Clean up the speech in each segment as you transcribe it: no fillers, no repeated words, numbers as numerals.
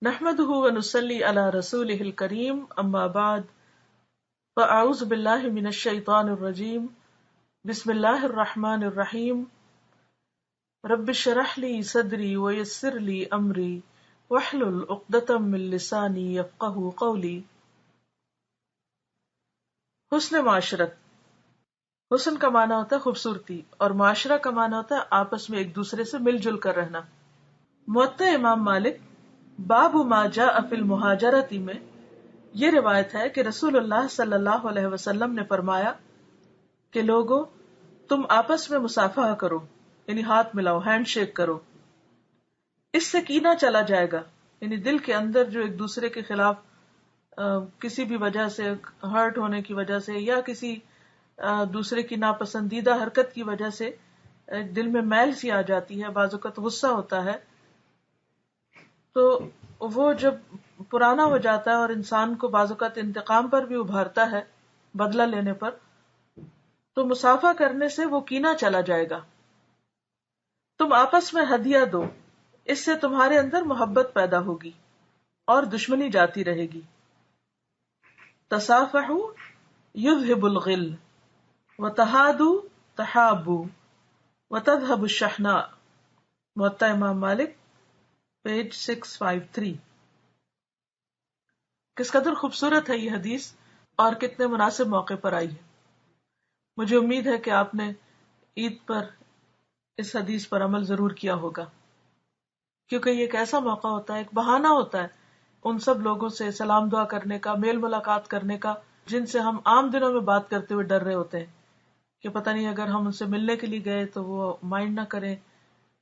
نحمده ونصلي على رسوله الكريم اما بعد فاعوذ بالله من الشيطان الرجيم بسم الله الرحمن الرحيم رب اشرح لي صدري ويسر لي امري واحلل عقدة من لساني يفقهوا قولي۔ حسن معاشرت، حسن کا معنی ہوتا ہے خوبصورتی اور معاشرہ کا معنی ہوتا ہے آپس میں ایک دوسرے سے مل جل کر رہنا۔ موطا امام مالک باب ما جاء فی المہاجرۃ میں یہ روایت ہے کہ رسول اللہ صلی اللہ علیہ وسلم نے فرمایا کہ لوگوں تم آپس میں مصافحہ کرو، یعنی ہاتھ ملاؤ، ہینڈ شیک کرو، اس سے کینہ چلا جائے گا، یعنی دل کے اندر جو ایک دوسرے کے خلاف کسی بھی وجہ سے ہرٹ ہونے کی وجہ سے یا کسی دوسرے کی ناپسندیدہ حرکت کی وجہ سے دل میں میل سی آ جاتی ہے، بعض اوقات غصہ ہوتا ہے، تو وہ جب پرانا ہو جاتا ہے اور انسان کو بعض اوقات انتقام پر بھی ابھارتا ہے، بدلہ لینے پر، تو مصافحہ کرنے سے وہ کینہ چلا جائے گا۔ تم آپس میں ہدیہ دو، اس سے تمہارے اندر محبت پیدا ہوگی اور دشمنی جاتی رہے گی۔ تصافحوا یذہب الغل وتہادوا تحابوا وتذہب الشحناء، موطا امام مالک پیج 653۔ کس قدر خوبصورت ہے یہ حدیث اور کتنے مناسب موقع پر آئی ہے۔ مجھے امید ہے کہ آپ نے عید پر اس حدیث پر عمل ضرور کیا ہوگا، کیونکہ یہ ایک ایسا موقع ہوتا ہے، ایک بہانہ ہوتا ہے ان سب لوگوں سے سلام دعا کرنے کا، میل ملاقات کرنے کا جن سے ہم عام دنوں میں بات کرتے ہوئے ڈر رہے ہوتے ہیں کہ پتہ نہیں اگر ہم ان سے ملنے کے لیے گئے تو وہ مائنڈ نہ کریں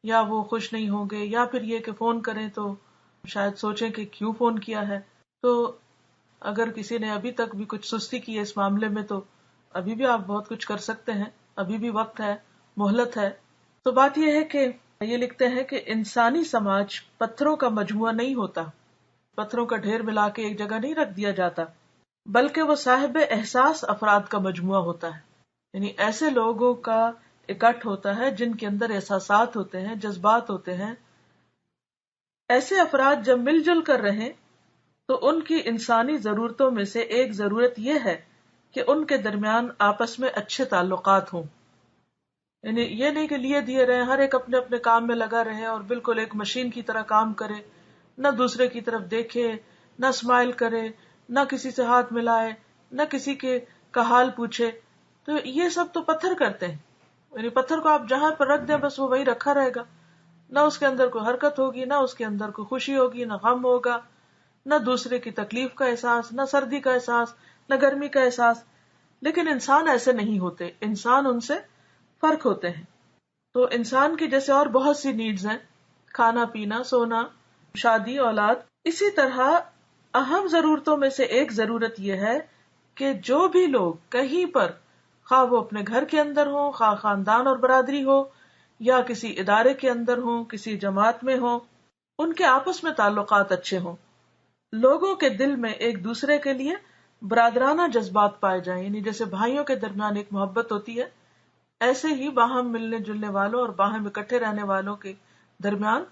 یا وہ خوش نہیں ہوں گے، یا پھر یہ کہ فون کریں تو شاید سوچیں کہ کیوں فون کیا ہے۔ تو اگر کسی نے ابھی تک بھی کچھ سستی کی ہے اس معاملے میں تو ابھی بھی آپ بہت کچھ کر سکتے ہیں، ابھی بھی وقت ہے، مہلت ہے۔ تو بات یہ ہے کہ یہ لکھتے ہیں کہ انسانی سماج پتھروں کا مجموعہ نہیں ہوتا، پتھروں کا ڈھیر ملا کے ایک جگہ نہیں رکھ دیا جاتا، بلکہ وہ صاحب احساس افراد کا مجموعہ ہوتا ہے، یعنی ایسے لوگوں کا اکٹھ ہوتا ہے جن کے اندر احساسات ہوتے ہیں، جذبات ہوتے ہیں۔ ایسے افراد جب مل جل کر رہیں تو ان کی انسانی ضرورتوں میں سے ایک ضرورت یہ ہے کہ ان کے درمیان آپس میں اچھے تعلقات ہوں، یعنی یہ نہیں کہ لیے دیے رہے، ہر ایک اپنے اپنے کام میں لگا رہے اور بالکل ایک مشین کی طرح کام کرے، نہ دوسرے کی طرف دیکھے، نہ اسمائل کرے، نہ کسی سے ہاتھ ملائے، نہ کسی کے کا حال پوچھے۔ تو یہ سب تو پتھر کرتے ہیں، یعنی پتھر کو آپ جہاں پر رکھ دیں بس وہ وہی رکھا رہے گا، نہ اس کے اندر کوئی حرکت ہوگی، نہ اس کے اندر کوئی خوشی ہوگی، نہ غم ہوگا، نہ دوسرے کی تکلیف کا احساس، نہ سردی کا احساس، نہ گرمی کا احساس۔ لیکن انسان ایسے نہیں ہوتے، انسان ان سے فرق ہوتے ہیں۔ تو انسان کی جیسے اور بہت سی نیڈز ہیں، کھانا پینا، سونا، شادی، اولاد، اسی طرح اہم ضرورتوں میں سے ایک ضرورت یہ ہے کہ جو بھی لوگ کہیں پر، خواہ وہ اپنے گھر کے اندر ہوں، خواہ خاندان اور برادری ہو، یا کسی ادارے کے اندر ہوں، کسی جماعت میں ہوں، ان کے آپس میں تعلقات اچھے ہوں، لوگوں کے دل میں ایک دوسرے کے لیے برادرانہ جذبات پائے جائیں، یعنی جیسے بھائیوں کے درمیان ایک محبت ہوتی ہے، ایسے ہی باہم ملنے جلنے والوں اور باہم اکٹھے رہنے والوں کے درمیان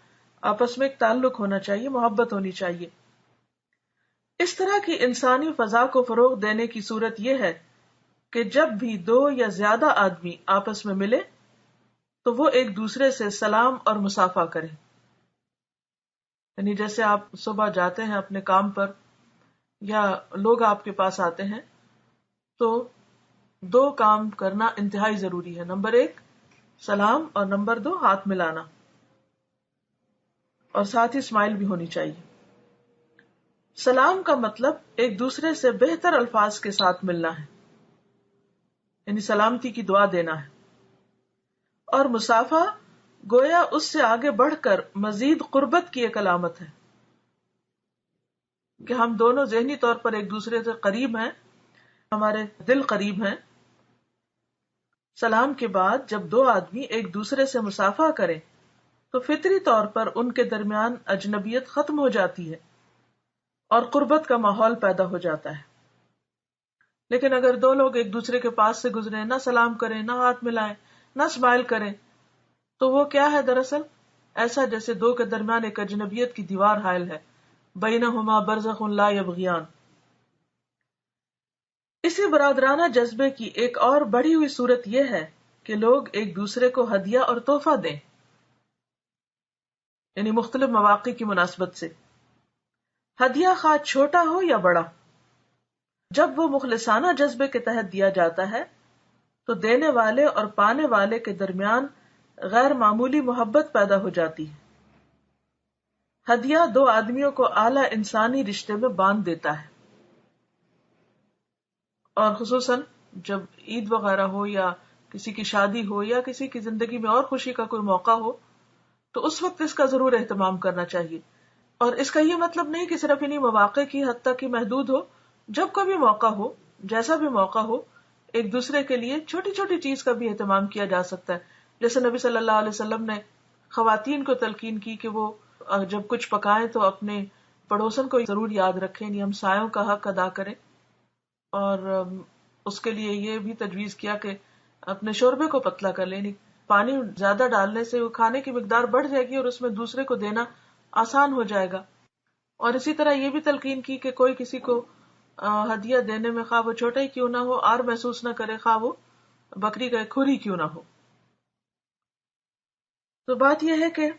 آپس میں ایک تعلق ہونا چاہیے، محبت ہونی چاہیے۔ اس طرح کی انسانی فضا کو فروغ دینے کی صورت یہ ہے کہ جب بھی دو یا زیادہ آدمی آپس میں ملے تو وہ ایک دوسرے سے سلام اور مصافحہ کریں، یعنی جیسے آپ صبح جاتے ہیں اپنے کام پر یا لوگ آپ کے پاس آتے ہیں تو دو کام کرنا انتہائی ضروری ہے، نمبر 1 سلام اور نمبر 2 ہاتھ ملانا، اور ساتھ ہی اسمائل بھی ہونی چاہیے۔ سلام کا مطلب ایک دوسرے سے بہتر الفاظ کے ساتھ ملنا ہے، یعنی سلامتی کی دعا دینا ہے، اور مصافحہ گویا اس سے آگے بڑھ کر مزید قربت کی ایک علامت ہے کہ ہم دونوں ذہنی طور پر ایک دوسرے سے قریب ہیں، ہمارے دل قریب ہیں۔ سلام کے بعد جب دو آدمی ایک دوسرے سے مصافحہ کریں تو فطری طور پر ان کے درمیان اجنبیت ختم ہو جاتی ہے اور قربت کا ماحول پیدا ہو جاتا ہے۔ لیکن اگر دو لوگ ایک دوسرے کے پاس سے گزریں، نہ سلام کریں، نہ ہاتھ ملائیں، نہ اسمائل کریں، تو وہ کیا ہے؟ دراصل ایسا جیسے دو کے درمیان ایک اجنبیت کی دیوار حائل ہے، بینہما برزخ لا یبغیان۔ اسی برادرانہ جذبے کی ایک اور بڑھی ہوئی صورت یہ ہے کہ لوگ ایک دوسرے کو ہدیہ اور تحفہ دیں، یعنی مختلف مواقع کی مناسبت سے، ہدیہ خواہ چھوٹا ہو یا بڑا۔ جب وہ مخلصانہ جذبے کے تحت دیا جاتا ہے تو دینے والے اور پانے والے کے درمیان غیر معمولی محبت پیدا ہو جاتی ہے۔ ہدیہ دو آدمیوں کو اعلیٰ انسانی رشتے میں باندھ دیتا ہے، اور خصوصاً جب عید وغیرہ ہو یا کسی کی شادی ہو یا کسی کی زندگی میں اور خوشی کا کوئی موقع ہو تو اس وقت اس کا ضرور اہتمام کرنا چاہیے۔ اور اس کا یہ مطلب نہیں کہ صرف انہی مواقع کی حد تک ہی محدود ہو، جب کبھی موقع ہو، جیسا بھی موقع ہو، ایک دوسرے کے لیے چھوٹی چھوٹی چیز کا بھی اہتمام کیا جا سکتا ہے۔ جیسے نبی صلی اللہ علیہ وسلم نے خواتین کو تلقین کی کہ وہ جب کچھ پکائیں تو اپنے پڑوسن کو ضرور یاد رکھیں، یعنی ہمسایوں کا حق ادا کریں، اور اس کے لیے یہ بھی تجویز کیا کہ اپنے شوربے کو پتلا کر لیں، یعنی پانی زیادہ ڈالنے سے وہ کھانے کی مقدار بڑھ جائے گی اور اس میں دوسرے کو دینا آسان ہو جائے گا۔ اور اسی طرح یہ بھی تلقین کی کہ کوئی کسی کو ہدیہ دینے میں خواہ وہ چھوٹا ہی کیوں نہ ہو اور محسوس نہ کرے، خواہ وہ بکری کا ایک کھر ہی کیوں نہ ہو۔ تو بات یہ ہے کہ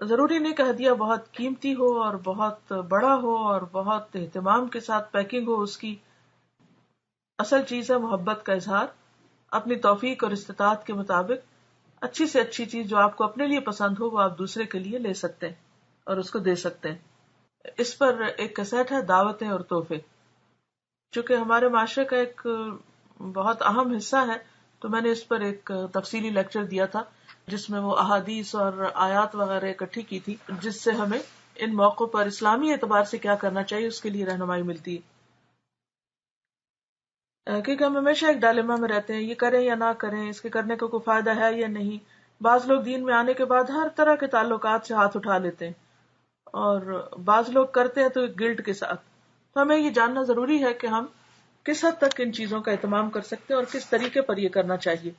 ضروری نہیں کہ ہدیہ بہت قیمتی ہو اور بہت بڑا ہو اور بہت اہتمام کے ساتھ پیکنگ ہو اس کی۔ اصل چیز ہے محبت کا اظہار، اپنی توفیق اور استطاعت کے مطابق اچھی سے اچھی چیز جو آپ کو اپنے لیے پسند ہو وہ آپ دوسرے کے لیے لے سکتے ہیں اور اس کو دے سکتے ہیں۔ اس پر ایک کیسٹ ہے دعوتیں اور تحفے، چونکہ ہمارے معاشرے کا ایک بہت اہم حصہ ہے، تو میں نے اس پر ایک تفصیلی لیکچر دیا تھا جس میں وہ احادیث اور آیات وغیرہ اکٹھی کی تھی، جس سے ہمیں ان موقعوں پر اسلامی اعتبار سے کیا کرنا چاہیے اس کے لیے رہنمائی ملتی ہے۔ کیونکہ ہم ہمیشہ ایک ڈائلیما میں رہتے ہیں، یہ کریں یا نہ کریں، اس کے کرنے کا کوئی فائدہ ہے یا نہیں۔ بعض لوگ دین میں آنے کے بعد ہر طرح کے تعلقات سے ہاتھ اٹھا لیتے ہیں، اور بعض لوگ کرتے ہیں تو ایک گلٹ کے ساتھ۔ تو ہمیں یہ جاننا ضروری ہے کہ ہم کس حد تک ان چیزوں کا اہتمام کر سکتے ہیں اور کس طریقے پر یہ کرنا چاہیے۔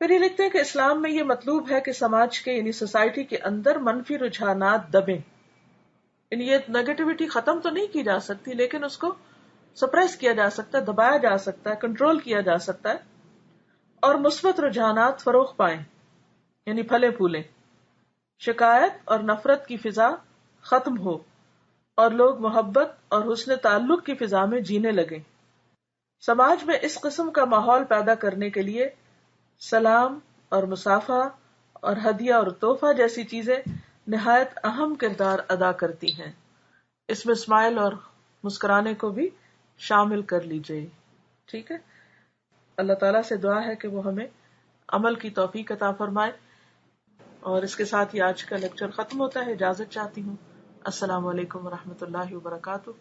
پھر یہ لکھتے ہیں کہ اسلام میں یہ مطلوب ہے کہ سماج کے یعنی سوسائٹی کے اندر منفی رجحانات دبیں، یعنی یہ نیگیٹیوٹی ختم تو نہیں کی جا سکتی لیکن اس کو سپریس کیا جا سکتا ہے، دبایا جا سکتا ہے، کنٹرول کیا جا سکتا ہے، اور مثبت رجحانات فروغ پائیں، یعنی پھلے پھولیں، شکایت اور نفرت کی فضا ختم ہو اور لوگ محبت اور حسن تعلق کی فضا میں جینے لگیں۔ سماج میں اس قسم کا ماحول پیدا کرنے کے لیے سلام اور مصافحہ اور ہدیہ اور تحفہ جیسی چیزیں نہایت اہم کردار ادا کرتی ہیں۔ اس میں اسمائل اور مسکرانے کو بھی شامل کر لیجئے، ٹھیک ہے۔ اللہ تعالیٰ سے دعا ہے کہ وہ ہمیں عمل کی توفیق عطا فرمائے، اور اس کے ساتھ ہی آج کا لیکچر ختم ہوتا ہے۔ اجازت چاہتی ہوں۔ السلام علیکم ورحمۃ اللہ وبرکاتہ۔